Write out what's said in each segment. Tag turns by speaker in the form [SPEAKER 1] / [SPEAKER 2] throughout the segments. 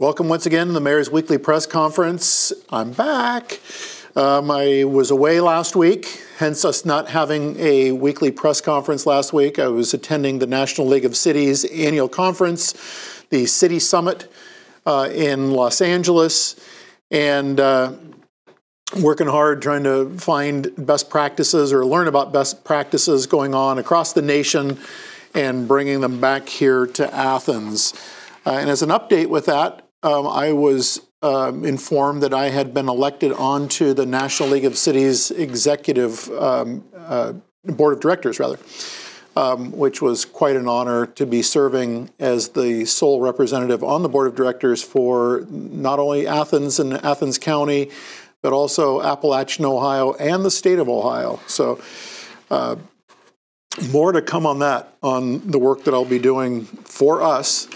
[SPEAKER 1] Welcome once again to the Mayor's Weekly Press Conference. I'm back. I was away last week, hence us not having a weekly press conference last week. I was attending the National League of Cities annual conference, the City Summit in Los Angeles, and working hard trying to find best practices or learn about best practices going on across the nation and bringing them back here to Athens. And as an update with that, I was informed that I had been elected onto the National League of Cities Executive Board of Directors, which was quite an honor to be serving as the sole representative on the Board of Directors for not only Athens and Athens County, but also Appalachian, Ohio, and the state of Ohio. So more to come on that, on the work that I'll be doing for us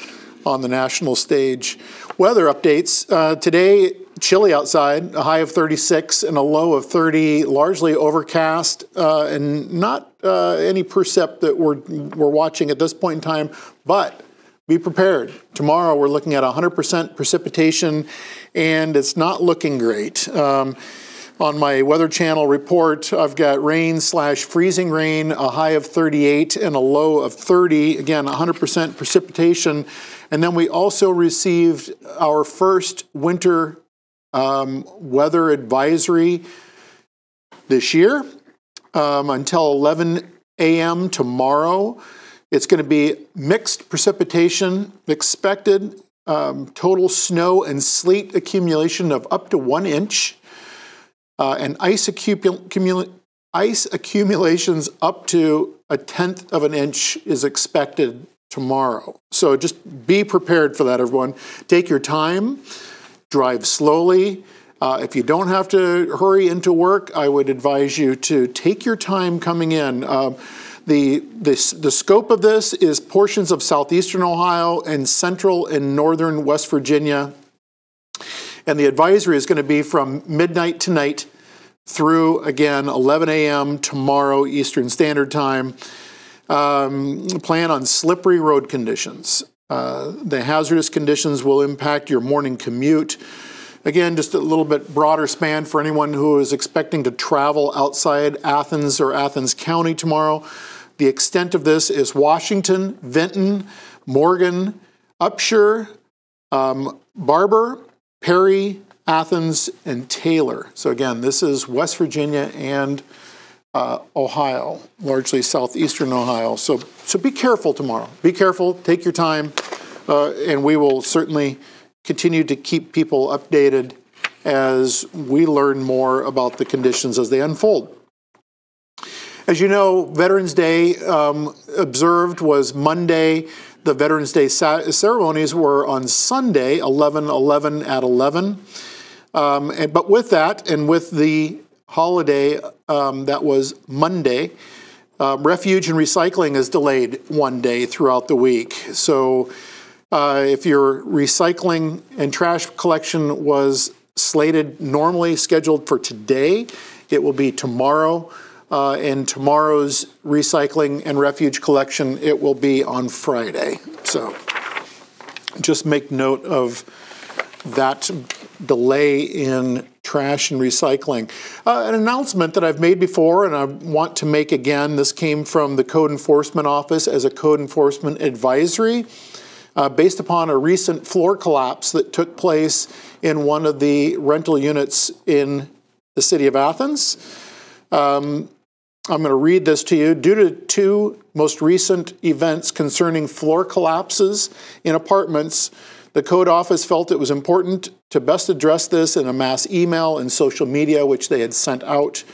[SPEAKER 1] on the national stage. Weather updates. Today, chilly outside, a high of 36 and a low of 30, largely overcast, and not any percept that we're watching at this point in time, but be prepared. Tomorrow, we're looking at 100% precipitation, and it's not looking great. On my Weather Channel report, I've got rain/freezing rain, a high of 38 and a low of 30. Again, 100% precipitation. And then we also received our first winter weather advisory this year until 11 a.m. tomorrow. It's going to be mixed precipitation expected, total snow and sleet accumulation of up to 1 inch. And ice accumulations up to 1/10 of an inch is expected tomorrow. So just be prepared for that, everyone. Take your time, drive slowly. If you don't have to hurry into work, I would advise you to take your time coming in. The scope of this is portions of southeastern Ohio and central and northern West Virginia. And the advisory is going to be from midnight tonight through, again, 11 a.m. tomorrow Eastern Standard Time. Plan on slippery road conditions. The hazardous conditions will impact your morning commute. Again, just a little bit broader span for anyone who is expecting to travel outside Athens or Athens County tomorrow. The extent of this is Washington, Vinton, Morgan, Upshur, Barber, Perry, Athens, and Taylor. So again, this is West Virginia and Ohio, largely southeastern Ohio. So be careful tomorrow. Be careful, take your time, and we will certainly continue to keep people updated as we learn more about the conditions as they unfold. As you know, Veterans Day observed was Monday. The Veterans Day ceremonies were on Sunday, 11/11 at 11. But with that, and with the holiday that was Monday, refuge and recycling is delayed one day throughout the week. So if your recycling and trash collection was slated normally scheduled for today, it will be tomorrow. And tomorrow's recycling and refuge collection, it will be on Friday. So just make note of that delay in trash and recycling. An announcement that I've made before and I want to make again, this came from the Code Enforcement Office as a code enforcement advisory based upon a recent floor collapse that took place in one of the rental units in the city of Athens. I'm going to read this to you. Due to two most recent events concerning floor collapses in apartments, the Code Office felt it was important to best address this in a mass email and social media, which they had sent out.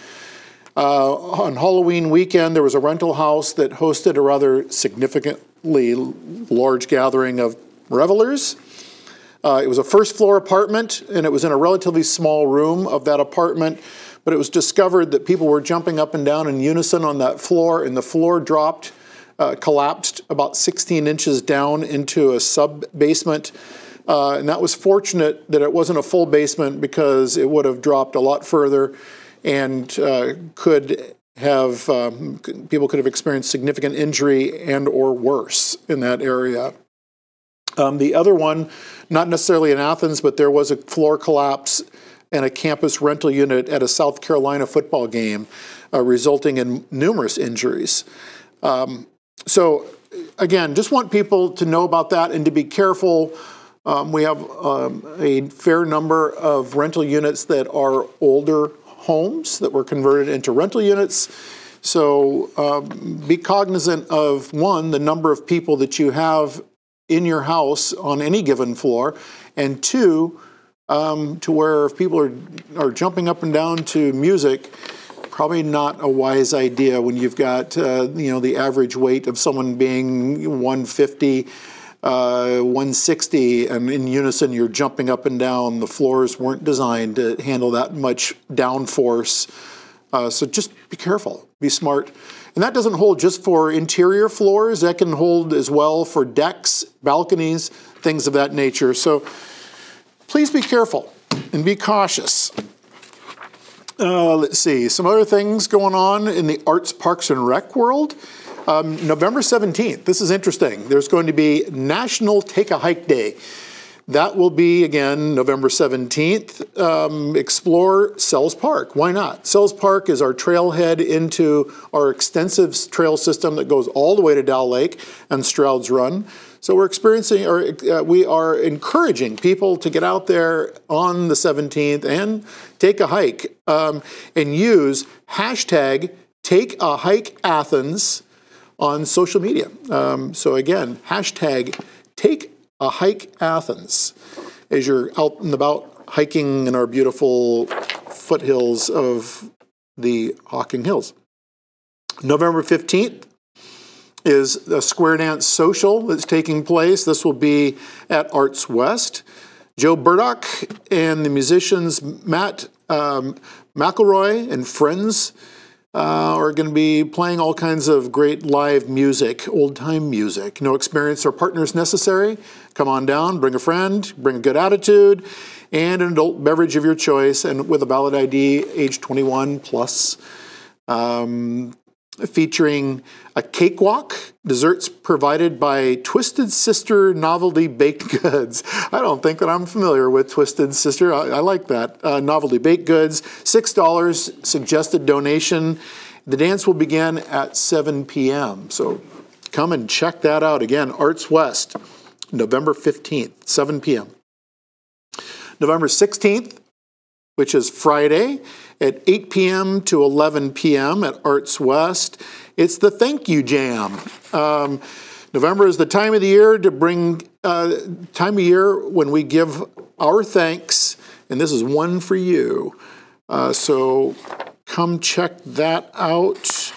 [SPEAKER 1] On Halloween weekend, there was a rental house that hosted a rather significantly large gathering of revelers. It was a first-floor apartment, and it was in a relatively small room of that apartment, but it was discovered that people were jumping up and down in unison on that floor, and the floor collapsed about 16 inches down into a sub-basement. And that was fortunate that it wasn't a full basement because it would have dropped a lot further and people could have experienced significant injury and or worse in that area. The other one, not necessarily in Athens, but there was a floor collapse and a campus rental unit at a South Carolina football game, resulting in numerous injuries. So again, just want people to know about that and to be careful. We have a fair number of rental units that are older homes that were converted into rental units. So be cognizant of, one, the number of people that you have in your house on any given floor, and two, to where if people are jumping up and down to music, probably not a wise idea when you've got the average weight of someone being 150, 160, and in unison you're jumping up and down. The floors weren't designed to handle that much downforce. So just be careful, be smart. And that doesn't hold just for interior floors. That can hold as well for decks, balconies, things of that nature. So please be careful and be cautious. Let's see, some other things going on in the arts, parks, and rec world. November 17th, this is interesting. There's going to be National Take a Hike Day. That will be, again, November 17th. Explore Sells Park. Why not? Sells Park is our trailhead into our extensive trail system that goes all the way to Dal Lake and Stroud's Run. So we are encouraging people to get out there on the 17th and take a hike, and use hashtag #TakeAHikeAthens on social media. So again, hashtag #TakeAHikeAthens as you're out and about hiking in our beautiful foothills of the Hocking Hills. November 15th is a square dance social that's taking place. This will be at Arts West. Joe Burdock and the musicians Matt McElroy and friends are going to be playing all kinds of great live music, old-time music. No experience or partners necessary. Come on down, bring a friend, bring a good attitude, and an adult beverage of your choice, and with a valid ID, age 21 plus. Featuring a cakewalk, desserts provided by Twisted Sister Novelty Baked Goods. I don't think that I'm familiar with Twisted Sister. I like that. Novelty Baked Goods, $6 suggested donation. The dance will begin at 7 p.m. So come and check that out. Again, Arts West, November 15th, 7 p.m. November 16th, which is Friday, at 8 p.m. to 11 p.m. at Arts West. It's the Thank You Jam. November is the time of the year when we give our thanks, and this is one for you. So come check that out.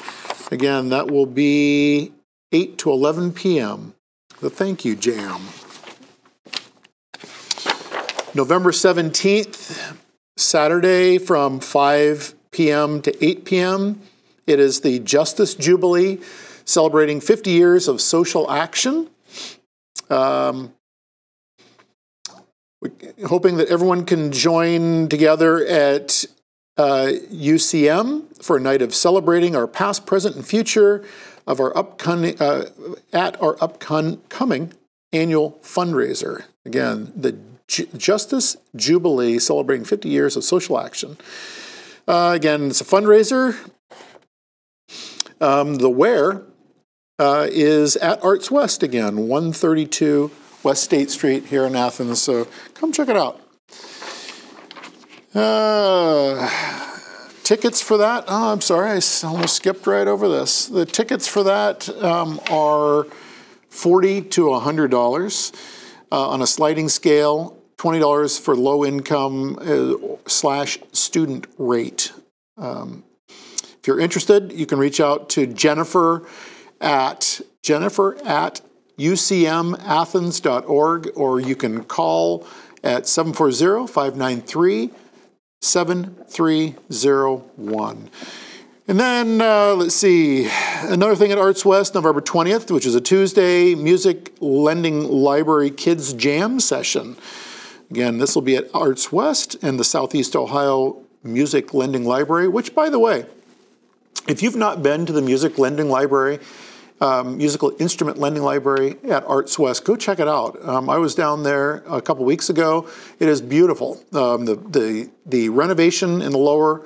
[SPEAKER 1] Again, that will be 8 to 11 p.m. The Thank You Jam. November 17th, Saturday from 5 p.m. to 8 p.m. It is the Justice Jubilee, celebrating 50 years of social action. Hoping that everyone can join together at UCM for a night of celebrating our past, present, and future of our upcoming annual fundraiser. Again, the Justice Jubilee, celebrating 50 years of social action. Again, it's a fundraiser. The where is at Arts West again, 132 West State Street here in Athens. So come check it out. Tickets for that, oh, I'm sorry, I almost skipped right over this. The tickets for that are $40 to $100 on a sliding scale. $20 for low income / student rate. If you're interested, you can reach out to Jennifer at ucmathens.org, or you can call at 740-593-7301. And then, let's see, another thing at Arts West, November 20th, which is a Tuesday, Music Lending Library Kids Jam Session. Again, this will be at Arts West and the Southeast Ohio Music Lending Library, which, by the way, if you've not been to the Music Lending Library musical instrument lending library at Arts West. Go check it out. I was down there a couple weeks ago. It is beautiful. The renovation in the lower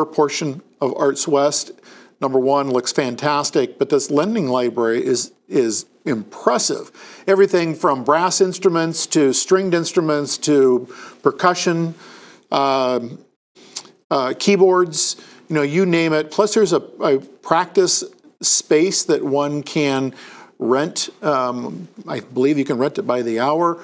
[SPEAKER 1] portion of Arts West, number one, looks fantastic, but this lending library is impressive. Everything from brass instruments to stringed instruments to percussion, keyboards, you name it. Plus there's a practice space that one can rent. I believe you can rent it by the hour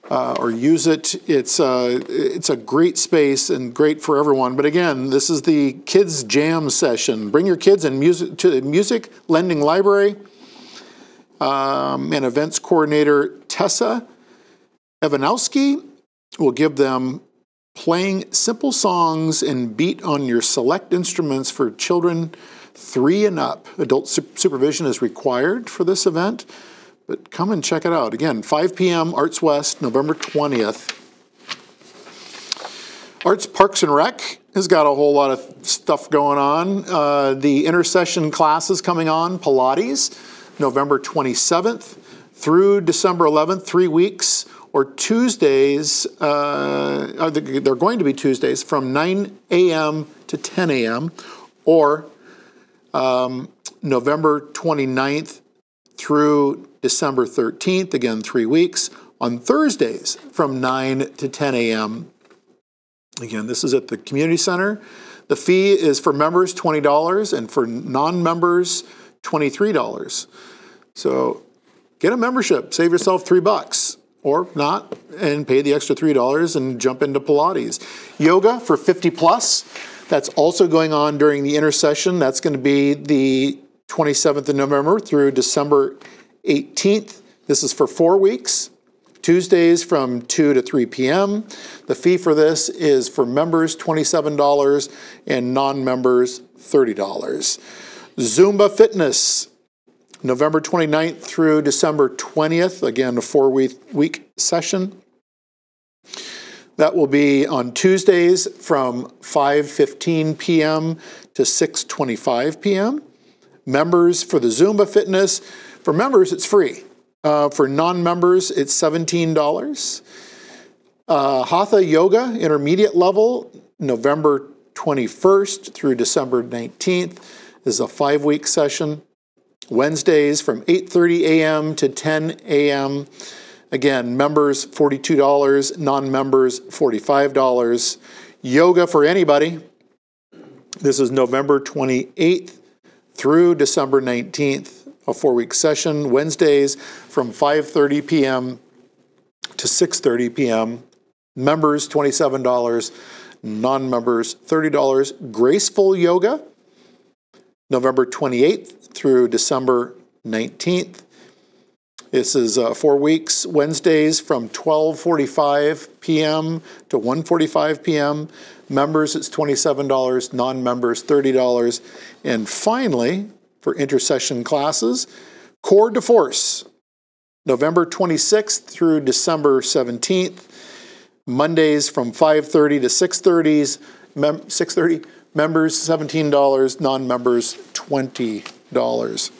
[SPEAKER 1] or use it. It's a great space and great for everyone. But again, this is the kids jam session. Bring your kids and music to the music lending library. And events coordinator Tessa Evanowski will give them playing simple songs and beat on your select instruments for children 3 and up. Adult supervision is required for this event, but come and check it out. Again, 5 p.m. Arts West, November 20th. Arts Parks and Rec has got a whole lot of stuff going on. The intercession classes coming on, Pilates, November 27th through December 11th, 3 weeks, or Tuesdays, they're going to be Tuesdays from 9 a.m. to 10 a.m., or November 29th through December 13th, again 3 weeks, on Thursdays from 9 to 10 a.m. Again, this is at the community center. The fee is for members $20 and for non-members $23. So get a membership, save yourself $3 or not, and pay the extra $3 and jump into Pilates. Yoga for 50 plus. That's also going on during the intercession. That's going to be the 27th of November through December 18th. This is for 4 weeks. Tuesdays from 2 to 3 p.m. The fee for this is for members $27 and non-members $30. Zumba Fitness, November 29th through December 20th. Again, a 4-week session. That will be on Tuesdays from 5:15 p.m. to 6:25 p.m. Members for the Zumba Fitness, for members it's free. For non-members, it's $17. Hatha Yoga, intermediate level, November 21st through December 19th is a 5-week session. Wednesdays from 8:30 a.m. to 10 a.m. Again, members $42, non-members $45. Yoga for anybody. This is November 28th through December 19th. A 4-week session, Wednesdays from 5:30 p.m. to 6:30 p.m. Members, $27, non-members, $30. Graceful Yoga, November 28th through December 19th. This is 4 weeks, Wednesdays from 12:45 p.m. to 1:45 p.m. Members, it's $27, non-members, $30. And finally, for intercession classes, Core de Force, November 26th through December 17th, Mondays from 5:30 to 6:30, members $17, non-members $20.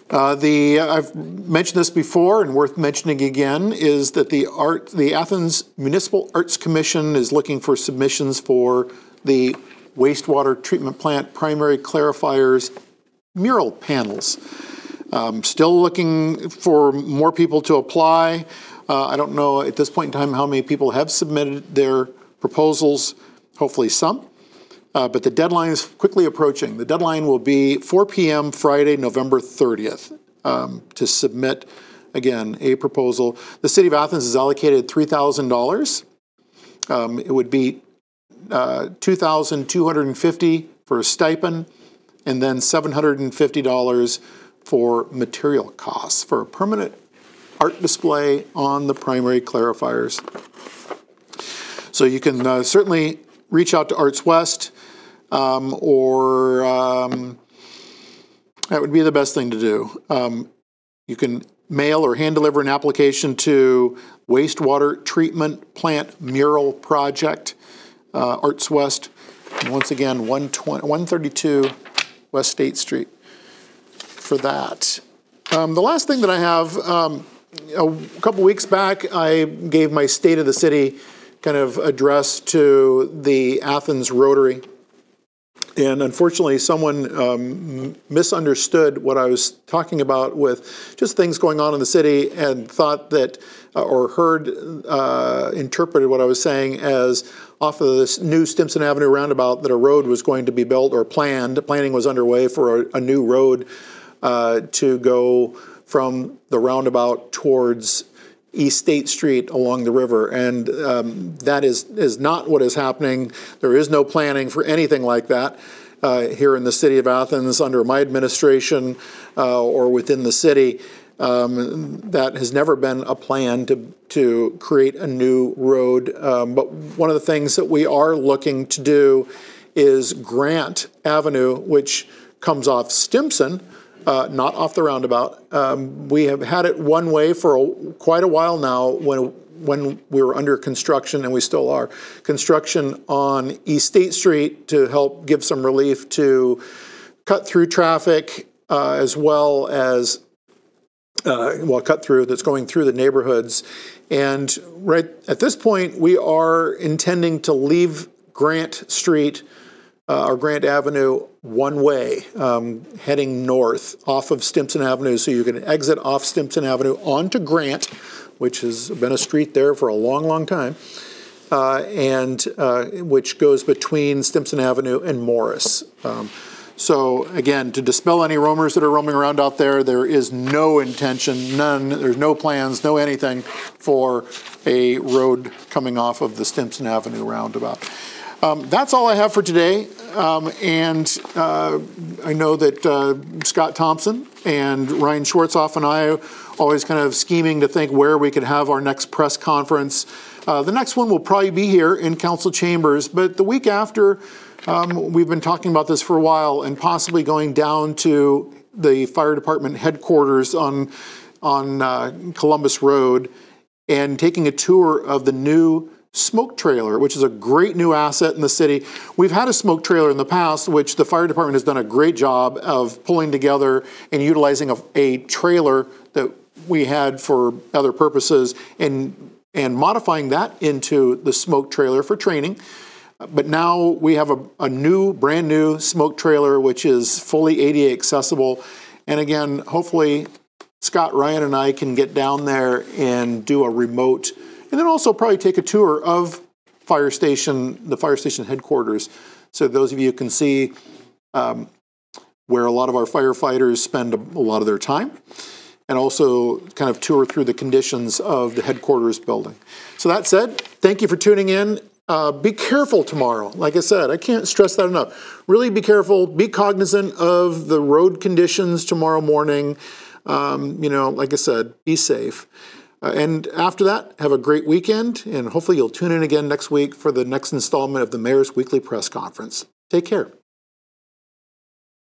[SPEAKER 1] I've mentioned this before and worth mentioning again is that the Athens Municipal Arts Commission is looking for submissions for the wastewater treatment plant primary clarifiers mural panels. Still looking for more people to apply. I don't know at this point in time how many people have submitted their proposals, hopefully some, but the deadline is quickly approaching. The deadline will be 4 p.m. Friday, November 30th to submit, again, a proposal. The City of Athens has allocated $3,000. It would be $2,250 for a stipend, and then $750 for material costs for a permanent art display on the primary clarifiers. So you can certainly reach out to Arts West, or that would be the best thing to do. You can mail or hand deliver an application to Wastewater Treatment Plant Mural Project, Arts West, and once again, 132 West State Street for that. The last thing that I have, a couple weeks back, I gave my State of the City kind of address to the Athens Rotary. And unfortunately, someone misunderstood what I was talking about with just things going on in the city and thought that, or heard, interpreted what I was saying as off of this new Stimson Avenue roundabout that a road was going to be built or planned. Planning was underway for a new road to go from the roundabout towards East State Street along the river, and that is not what is happening. There is no planning for anything like that here in the city of Athens under my administration or within the city. That has never been a plan to create a new road. But one of the things that we are looking to do is Grant Avenue, which comes off Stimson, not off the roundabout. We have had it one way for quite a while now when we were under construction, and we still are, construction on East State Street to help give some relief to cut through traffic as well as, cut through that's going through the neighborhoods. And right at this point, we are intending to leave Grant Street or Grant Avenue one way, heading north off of Stimson Avenue. So you can exit off Stimson Avenue onto Grant, which has been a street there for a long, long time, and which goes between Stimson Avenue and Morris. So again, to dispel any rumors that are roaming around out there, there is no intention, none, there's no plans, no anything for a road coming off of the Stimson Avenue roundabout. That's all I have for today, and I know that Scott Thompson and Ryan Schwartzoff and I are always kind of scheming to think where we could have our next press conference. The next one will probably be here in council chambers, but the week after, we've been talking about this for a while and possibly going down to the fire department headquarters on Columbus Road and taking a tour of the new smoke trailer, which is a great new asset in the city. We've had a smoke trailer in the past, which the fire department has done a great job of pulling together and utilizing a trailer that we had for other purposes and modifying that into the smoke trailer for training. But now we have a new, brand new smoke trailer, which is fully ADA accessible. And again, hopefully Scott, Ryan, and I can get down there and do a remote, and then also probably take a tour of the fire station headquarters, so those of you can see where a lot of our firefighters spend a lot of their time, and also kind of tour through the conditions of the headquarters building. So that said, thank you for tuning in. Be careful tomorrow. Like I said, I can't stress that enough. Really be careful. Be cognizant of the road conditions tomorrow morning. Like I said, be safe. And after that, have a great weekend, and hopefully you'll tune in again next week for the next installment of the Mayor's Weekly Press Conference. Take care.